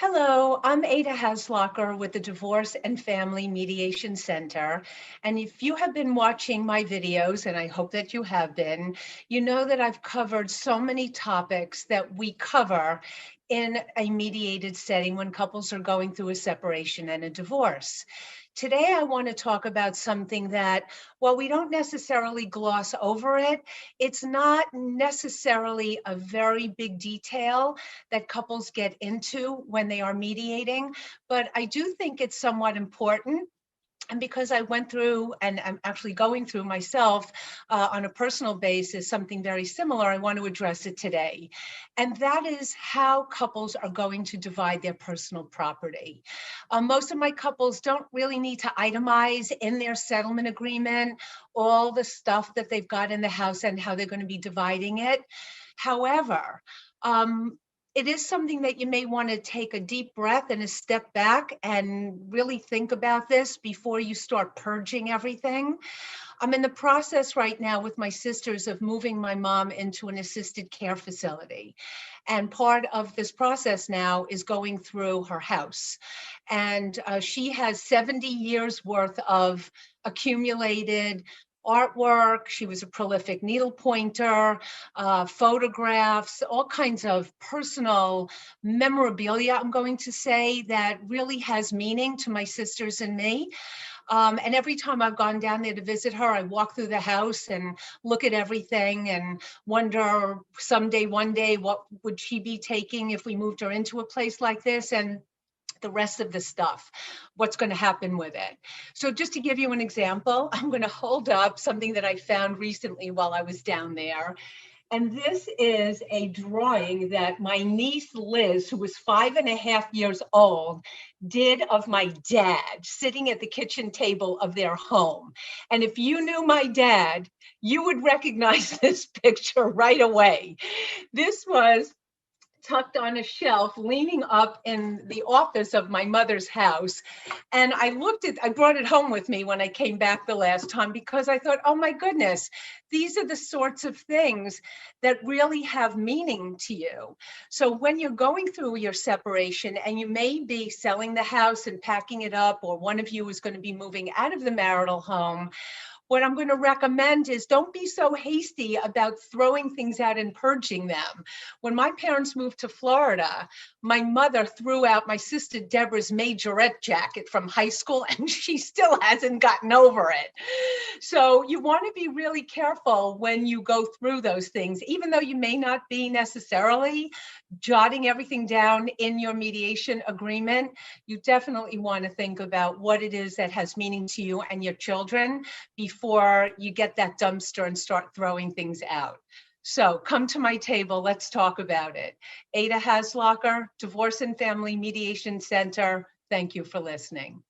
Hello, I'm Ada Hasloecher with the Divorce and Family Mediation Center. And if you have been watching my videos, and I hope that you have been, you know that I've covered so many topics that we cover in a mediated setting when couples are going through a separation and a divorce. Today, I want to talk about something that, while we don't necessarily gloss over it, it's not necessarily a very big detail that couples get into when they are mediating, but I do think it's somewhat important. And because I went through and I'm actually going through myself on a personal basis, something very similar, I want to address it today. And that is how couples are going to divide their personal property. Most of my couples don't really need to itemize in their settlement agreement all the stuff that they've got in the house and how they're going to be dividing it. However, it is something that you may want to take a deep breath and a step back and really think about this before you start purging everything. I'm in the process right now with my sisters of moving my mom into an assisted care facility. And part of this process now is going through her house. And she has 70 years worth of accumulated artwork. She was a prolific needle pointer, photographs, all kinds of personal memorabilia, I'm going to say, that really has meaning to my sisters and me. And every time I've gone down there to visit her, I walk through the house and look at everything and wonder someday, one day, what would she be taking if we moved her into a place like this? And the rest of the stuff, what's going to happen with it. So just to give you an example, I'm going to hold up something that I found recently while I was down there. And this is a drawing that my niece Liz, who was 5.5 years old, did of my dad sitting at the kitchen table of their home. And if you knew my dad, you would recognize this picture right away. This was tucked on a shelf, leaning up in the office of my mother's house. And I brought it home with me when I came back the last time because I thought, oh my goodness, these are the sorts of things that really have meaning to you. So when you're going through your separation and you may be selling the house and packing it up, or one of you is going to be moving out of the marital home, what I'm going to recommend is don't be so hasty about throwing things out and purging them. When my parents moved to Florida, my mother threw out my sister Debra's majorette jacket from high school, and she still hasn't gotten over it. So you want to be really careful when you go through those things, even though you may not be necessarily jotting everything down in your mediation agreement. You definitely want to think about what it is that has meaning to you and your children before you get that dumpster and start throwing things out. So come to my table, let's talk about it. Ada Hasloecher, Divorce and Family Mediation Center. Thank you for listening.